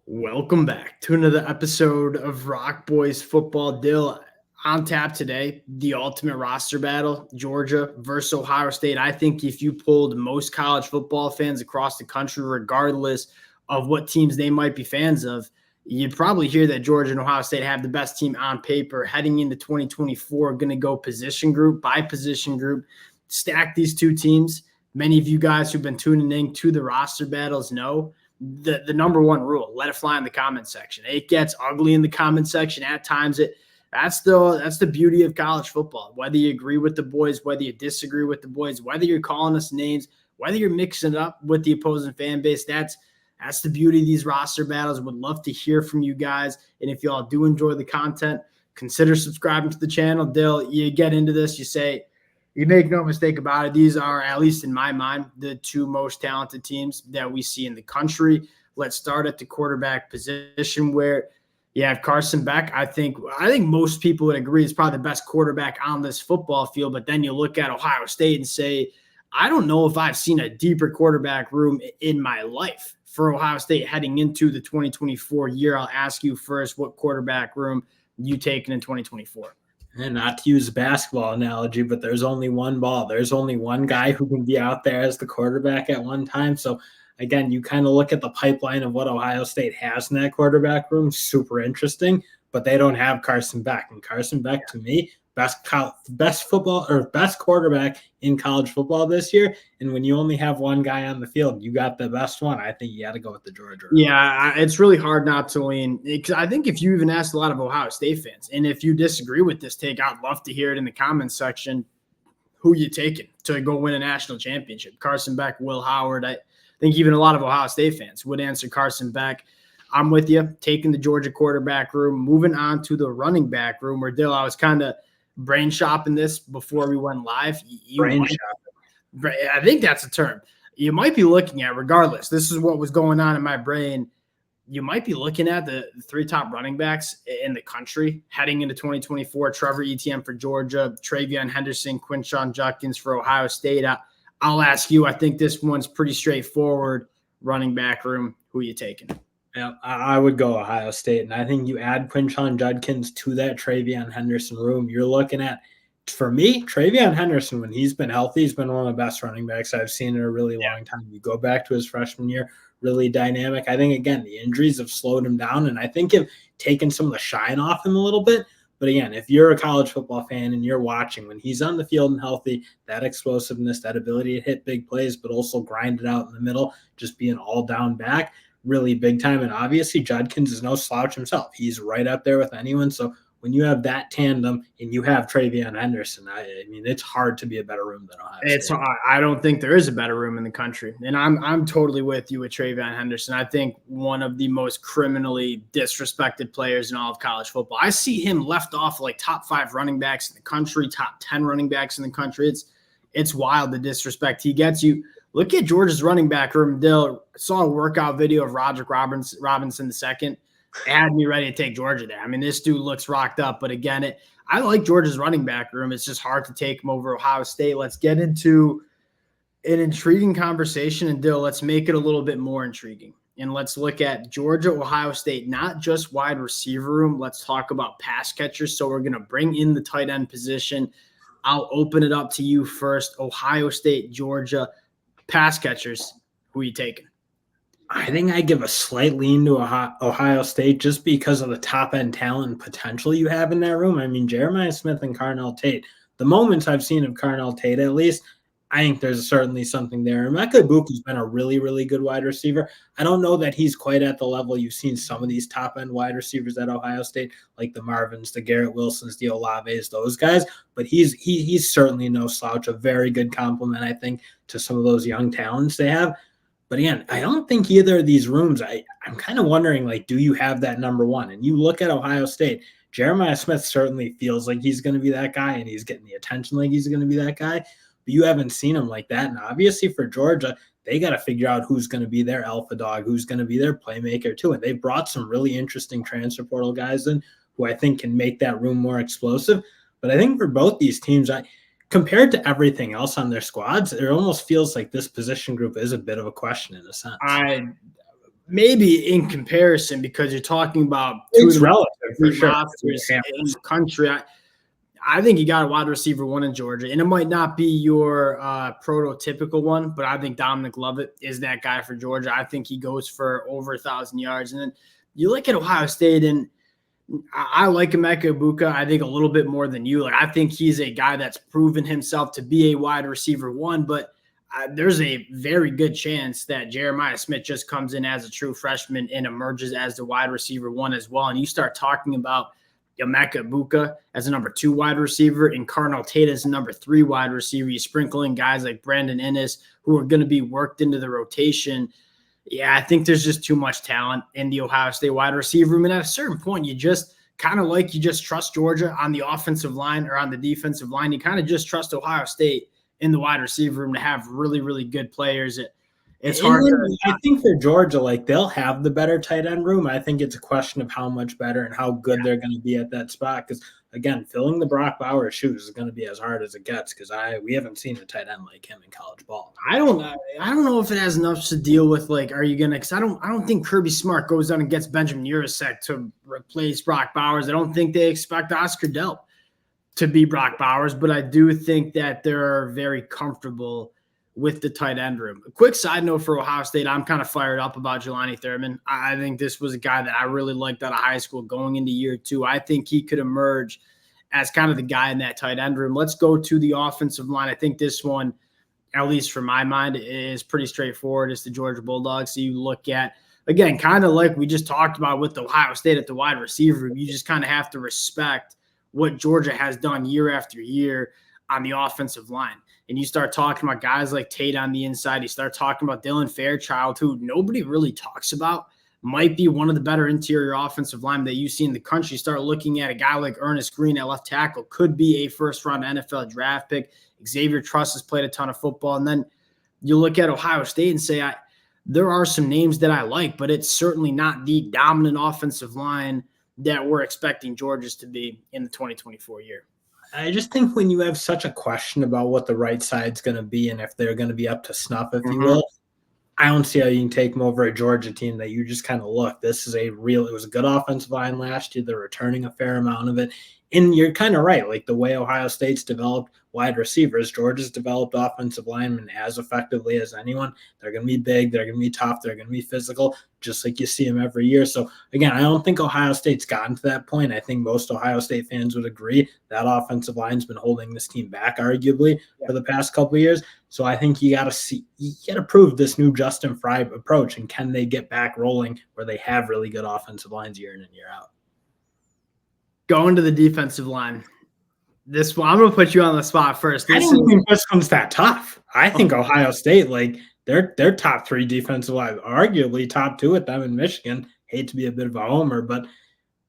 Welcome back to another episode of Rock Boys Football. Dill on tap today, the ultimate roster battle, Georgia versus Ohio State. I think if you pulled most college football fans across the country, regardless of what teams they might be fans of, you'd probably hear that Georgia and Ohio State have the best team on paper heading into 2024, going to go position group by position group, stack these two teams. Many of you guys who've been tuning in to the roster battles know the number one rule: let it fly in the comment section. It gets ugly in the comment section at times. That's the beauty of college football. Whether you agree with the boys, whether you disagree with the boys, whether you're calling us names, whether you're mixing it up with the opposing fan base, that's the beauty of these roster battles. Would love to hear from you guys. And if y'all do enjoy the content, consider subscribing to the channel. Dill, you get into this, you say, you make no mistake about it, these are, at least in my mind, the two most talented teams that we see in the country. Let's start at the quarterback position, where you have Carson Beck. I think most people would agree is probably the best quarterback on this football field. But then you look at Ohio State and say, I don't know if I've seen a deeper quarterback room in my life for Ohio State heading into the 2024 year. I'll ask you first, what quarterback room you taking in 2024? And not to use a basketball analogy, but there's only one ball. There's only one guy who can be out there as the quarterback at one time. So, again, you kind of look at the pipeline of what Ohio State has in that quarterback room. Super interesting, but they don't have Carson Beck. And Carson Beck, to me, best quarterback in college football this year. And when you only have one guy on the field, you got the best one. I think you got to go with the Georgia. Yeah, it's really hard not to lean, because I think if you even asked a lot of Ohio State fans, and if you disagree with this take, I'd love to hear it in the comments section. Who you taking to go win a national championship? Carson Beck, Will Howard. I think even a lot of Ohio State fans would answer Carson Beck. I'm with you, taking the Georgia quarterback room. Moving on to the running back room, where Dill, I was kind of brain shopping this before we went live. I think that's a term. You might be looking at, regardless, this is what was going on in my brain, you might be looking at the three top running backs in the country heading into 2024. Trevor Etienne for Georgia, Travion Henderson, Quinshon Judkins for Ohio State. I'll ask you, I think this one's pretty straightforward. Running back room, who are you taking? Yeah, I would go Ohio State. And I think you add Quinshon Judkins to that Travion Henderson room, you're looking at, for me, Travion Henderson, when he's been healthy, he's been one of the best running backs I've seen in a really long time. You go back to his freshman year, really dynamic. I think, again, the injuries have slowed him down, and I think have taken some of the shine off him a little bit. But again, if you're a college football fan and you're watching, when he's on the field and healthy, that explosiveness, that ability to hit big plays, but also grind it out in the middle, just being all down back, really big time. And obviously Judkins is no slouch himself. He's right up there with anyone. So when you have that tandem and you have Travion Henderson, I mean, it's hard to be a better room than Ohio State. I don't think there is a better room in the country. And I'm totally with you with Travion Henderson. I think one of the most criminally disrespected players in all of college football. I see him left off like top 5 running backs in the country, top 10 running backs in the country. It's wild, the disrespect he gets. You look at Georgia's running back room. Dill, saw a workout video of Roderick Robinson II. It had me ready to take Georgia there. I mean, this dude looks rocked up. But again, I like Georgia's running back room. It's just hard to take him over Ohio State. Let's get into an intriguing conversation. And Dill, let's make it a little bit more intriguing. And let's look at Georgia, Ohio State, not just wide receiver room. Let's talk about pass catchers. So we're going to bring in the tight end position. I'll open it up to you first. Ohio State, Georgia, pass catchers, who are you taking? I think I give a slight lean to Ohio State just because of the top-end talent and potential you have in that room. I mean, Jeremiah Smith and Carnell Tate, the moments I've seen of Carnell Tate, at least, I think there's certainly something there. Emeka Ibuku's been a really, really good wide receiver. I don't know that he's quite at the level you've seen some of these top-end wide receivers at Ohio State, like the Marvins, the Garrett Wilsons, the Olaves, those guys. But he's certainly no slouch, a very good compliment, I think, to some of those young talents they have. But again, I don't think either of these rooms, I'm kind of wondering, like, do you have that number one? And you look at Ohio State, Jeremiah Smith certainly feels like he's going to be that guy, and he's getting the attention like he's going to be that guy. But you haven't seen him like that. And obviously for Georgia, they got to figure out who's going to be their alpha dog, who's going to be their playmaker too. And they've brought some really interesting transfer portal guys in who I think can make that room more explosive. But I think for both these teams, compared to everything else on their squads, it almost feels like this position group is a bit of a question in a sense. maybe in comparison, because you're talking about two It's of the relative for sure. rosters in the country. I think you got a wide receiver one in Georgia, and it might not be your prototypical one, but I think Dominic Lovett is that guy for Georgia. I think he goes for over 1,000 yards. And then you look at Ohio State, and I like Emeka Egbuka, I think, a little bit more than you. Like, I think he's a guy that's proven himself to be a wide receiver one, but there's a very good chance that Jeremiah Smith just comes in as a true freshman and emerges as the wide receiver one as well. And you start talking about Emeka Egbuka as a number 2 wide receiver and Carnell Tate as a number 3 wide receiver. You sprinkle in guys like Brandon Ennis who are going to be worked into the rotation. Yeah, I think there's just too much talent in the Ohio State wide receiver room. And at a certain point, you just kind of you just trust Georgia on the offensive line or on the defensive line. You kind of just trust Ohio State in the wide receiver room to have really, really good players. It's hard. I think for Georgia, like, they'll have the better tight end room. I think it's a question of how much better and how good they're going to be at that spot. Because again, filling the Brock Bowers shoes is going to be as hard as it gets. Because we haven't seen a tight end like him in college ball. I don't know if it has enough to deal with. Like, are you gonna? Because I don't think Kirby Smart goes down and gets Benjamin Urasek to replace Brock Bowers. I don't think they expect Oscar Delp to be Brock Bowers, but I do think that they're very comfortable with the tight end room. A quick side note for Ohio State, I'm kind of fired up about Jelani Thurman. I think this was a guy that I really liked out of high school going into year 2. I think he could emerge as kind of the guy in that tight end room. Let's go to the offensive line. I think this one, at least for my mind, is pretty straightforward. It's the Georgia Bulldogs. So you look at, again, kind of like we just talked about with Ohio State at the wide receiver, you just kind of have to respect what Georgia has done year after year on the offensive line. And you start talking about guys like Tate on the inside. You start talking about Dylan Fairchild, who nobody really talks about, might be one of the better interior offensive linemen that you see in the country. You start looking at a guy like Ernest Green at left tackle, could be a first-round NFL draft pick. Xavier Truss has played a ton of football. And then you look at Ohio State and say, there are some names that I like, but it's certainly not the dominant offensive line that we're expecting Georgia's to be in the 2024 year. I just think when you have such a question about what the right side's going to be and if they're going to be up to snuff, if you will, I don't see how you can take them over a Georgia team that you just kind of look. This is it was a good offensive line last year. They're returning a fair amount of it. And you're kind of right. Like, the way Ohio State's developed wide receivers, Georgia's developed offensive linemen as effectively as anyone. They're going to be big. They're going to be tough. They're going to be physical, just like you see them every year. So, again, I don't think Ohio State's gotten to that point. I think most Ohio State fans would agree that offensive line's been holding this team back, arguably, for the past couple of years. So I think you got to prove this new Justin Fry approach, and can they get back rolling where they have really good offensive lines year in and year out. Going to the defensive line. This one, I'm going to put you on the spot first. I don't think this one's that tough. I think Ohio State, like, they're top 3 defensive line, arguably top 2 with them in Michigan. Hate to be a bit of a homer, but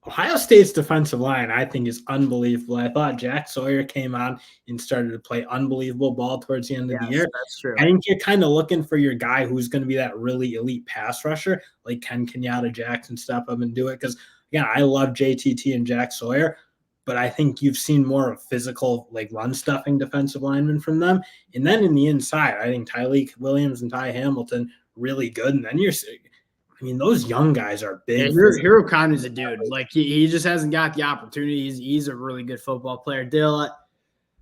Ohio State's defensive line, I think, is unbelievable. I thought Jack Sawyer came on and started to play unbelievable ball towards the end of the year. That's true. I think you're kind of looking for your guy who's going to be that really elite pass rusher, like Ken Kenyatta Jackson, step up and do it. Because, again, I love JTT and Jack Sawyer, but I think you've seen more of physical, like, run-stuffing defensive linemen from them. And then in the inside, I think Tyleik Williams and Ty Hamilton, really good. And then those young guys are big. Yeah, Hero Connor's a dude. Like, he just hasn't got the opportunity. He's a really good football player. Dale,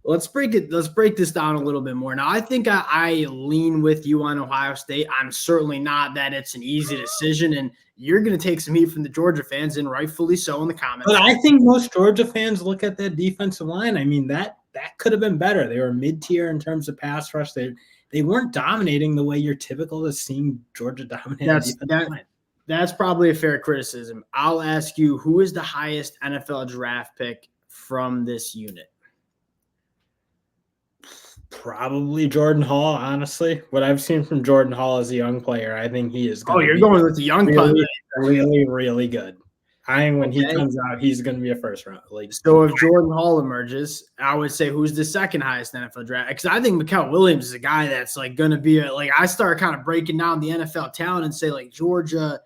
let's break this down a little bit more. Now, I think I lean with you on Ohio State. I'm certainly not that it's an easy decision, and you're going to take some heat from the Georgia fans, and rightfully so, in the comments. But I think most Georgia fans look at that defensive line. I mean, that could have been better. They were mid-tier in terms of pass rush. They weren't dominating the way you're typical of seeing Georgia dominate. That's probably a fair criticism. I'll ask you, who is the highest NFL draft pick from this unit? Probably Jordan Hall, honestly. What I've seen from Jordan Hall as a young player, I think he is going with the young player. Really, really good. I think when he comes out, he's going to be a first round. So if Jordan Hall emerges, I would say who's the second highest NFL draft? Because I think Mikael Williams is a guy that's going to be I start kind of breaking down the NFL talent and say Georgia,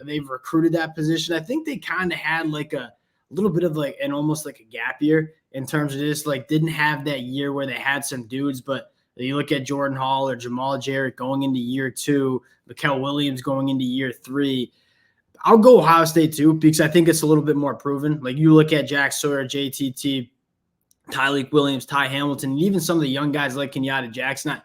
they've recruited that position. I think they kind of had a little bit of almost a gap year in terms of just didn't have that year where they had some dudes, but You look at Jordan Hall or Jamal Jarrett going into year 2, Mikael Williams going into year 3. I'll go Ohio State too because I think it's a little bit more proven. Like you look at Jack Sawyer, JTT, Tyleek Williams, Ty Hamilton, and even some of the young guys like Kenyatta Jackson.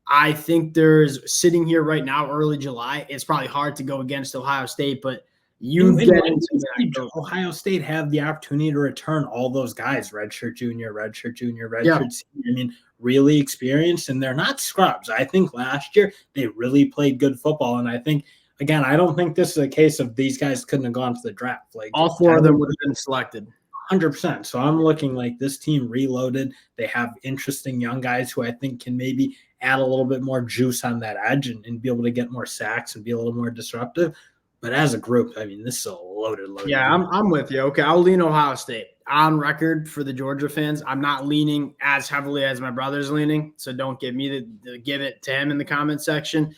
I think there's sitting here right now, early July, it's probably hard to go against Ohio State, but you get into that. Ohio State have the opportunity to return all those guys, redshirt junior, redshirt senior. I mean, really experienced, and they're not scrubs. I think last year they really played good football, and I think, again, I don't think this is a case of these guys couldn't have gone to the draft. Like all 4 of them would have been selected. 100%. So I'm looking like this team reloaded. They have interesting young guys who I think can maybe add a little bit more juice on that edge and be able to get more sacks and be a little more disruptive. But as a group, I mean, this is a loaded. Yeah, I'm with you. Okay, I'll lean Ohio State. On record for the Georgia fans, I'm not leaning as heavily as my brother's leaning, so don't give me the give it to him in the comment section.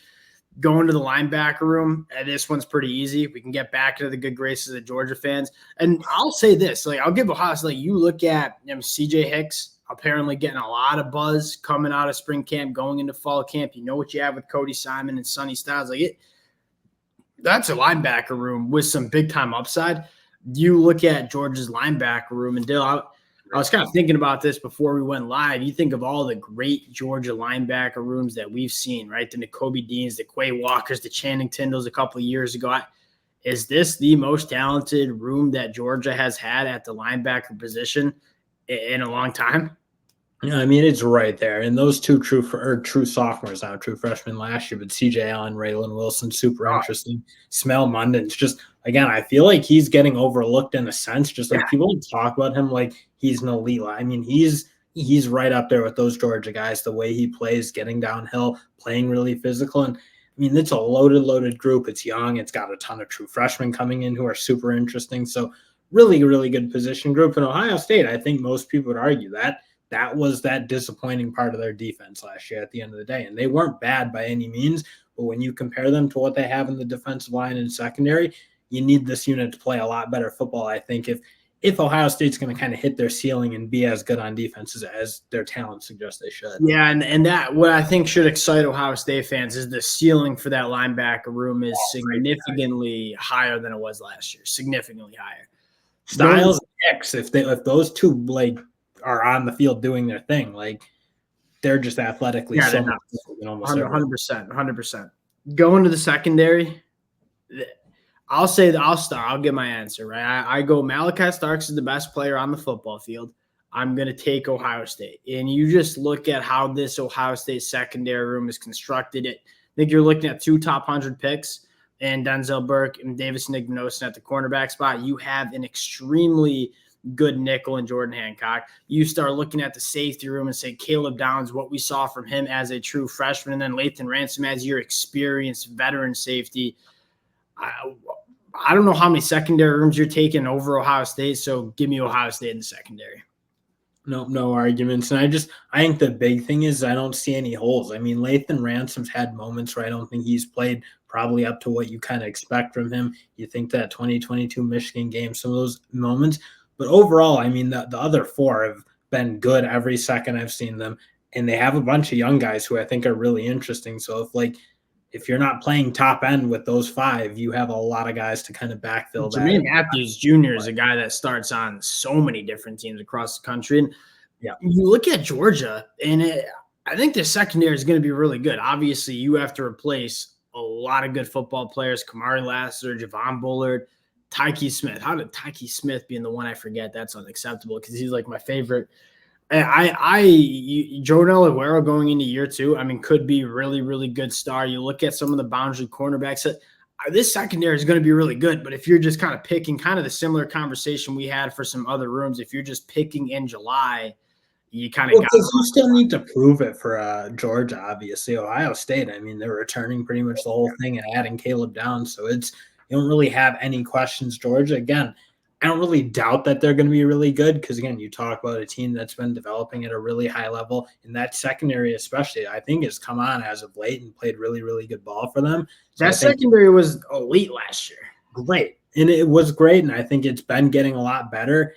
Going to the linebacker room, this one's pretty easy. We can get back into the good graces of Georgia fans. And I'll say this, like I'll give Ohio State, like you look at CJ Hicks, apparently getting a lot of buzz coming out of spring camp, going into fall camp. You know what you have with Cody Simon and Sonny Styles. That's a linebacker room with some big-time upside. You look at Georgia's linebacker room, and Dill, I was kind of thinking about this before we went live. You think of all the great Georgia linebacker rooms that we've seen, right? The Nakobe Deans, the Quay Walkers, the Channing Tindalls a couple of years ago. Is this the most talented room that Georgia has had at the linebacker position in a long time? Yeah, I mean, it's right there. And those two true sophomores now, true freshmen last year, but CJ Allen, Raylan Wilson, super interesting. Smell Munden's just, again, I feel like he's getting overlooked in a sense. Just like people talk about him like he's an elite. I mean, he's right up there with those Georgia guys, the way he plays, getting downhill, playing really physical. And I mean, it's a loaded group. It's young. It's got a ton of true freshmen coming in who are super interesting. So really, really good position group. In Ohio State, I think most people would argue that was that disappointing part of their defense last year at the end of the day. And they weren't bad by any means, but when you compare them to what they have in the defensive line and secondary, you need this unit to play a lot better football, I think, if Ohio State's going to kind of hit their ceiling and be as good on defense as their talent suggests they should. Yeah, and that what I think should excite Ohio State fans is the ceiling for that linebacker room is significantly higher than it was last year, significantly higher. Styles and Hicks, if those two like are on the field doing their thing, like they're just athletically so much than almost 100%. Going to the secondary, I'll start. I'll give my answer, right? I go Malachi Starks is the best player on the football field. I'm going to take Ohio State. And you just look at how this Ohio State secondary room is constructed. I think you're looking at 2 top 100 picks and Denzel Burke and Davis Ignosin at the cornerback spot. You have an extremely good nickel in Jordan Hancock. You start looking at the safety room and say Caleb Downs, what we saw from him as a true freshman, and then Lathan Ransom as your experienced veteran safety. I don't know how many secondary rooms you're taking over Ohio State, so give me Ohio State in the secondary. No arguments. And I think the big thing is I don't see any holes. I mean, Lathan Ransom's had moments where I don't think he's played probably up to what you kind of expect from him. You think that 2022 Michigan game, some of those moments. But overall, I mean, the other 4 have been good every second I've seen them. And they have a bunch of young guys who I think are really interesting. So if you're not playing top end with those 5, you have a lot of guys to kind of backfill that. Jermaine Matthews Jr. is a guy that starts on so many different teams across the country. And you look at Georgia, and I think the secondary is going to be really good. Obviously, you have to replace a lot of good football players, Kamari Lassiter, Javon Bullard, Tyke Smith. How did Tyke Smith being the one I forget? That's unacceptable because he's like my favorite. Jonell Aguero going into year 2, I mean, could be really, really good star. You look at some of the boundary cornerbacks. This secondary is going to be really good, but if you're just kind of picking kind of the similar conversation we had for some other rooms, if you're just picking in July, you kind of you still need to prove it for Georgia, obviously. Ohio State, I mean, they're returning pretty much the whole thing and adding Caleb Downs, so you don't really have any questions. Georgia, again, I don't really doubt that they're going to be really good because, again, you talk about a team that's been developing at a really high level. And that secondary especially, I think, has come on as of late and played really, really good ball for them. So that secondary was elite last year. Great. And it was great, and I think it's been getting a lot better.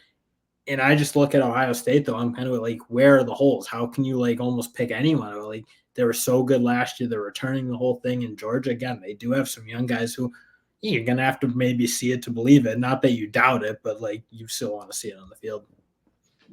And I just look at Ohio State, though. I'm kind of like, where are the holes? How can you like almost pick anyone? Like, they were so good last year. They're returning the whole thing. In Georgia, again, they do have some young guys who you're going to have to maybe see it to believe it. Not that you doubt it, but like you still want to see it on the field.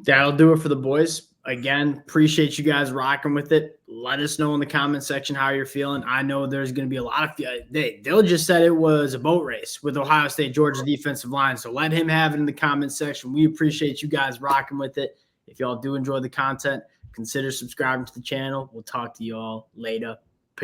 That'll do it for the boys. Again, appreciate you guys rocking with it. Let us know in the comment section how you're feeling. I know there's going to be a lot of they'll just said it was a boat race with Ohio State Georgia defensive line. So let him have it in the comment section. We appreciate you guys rocking with it. If y'all do enjoy the content, consider subscribing to the channel. We'll talk to you all later.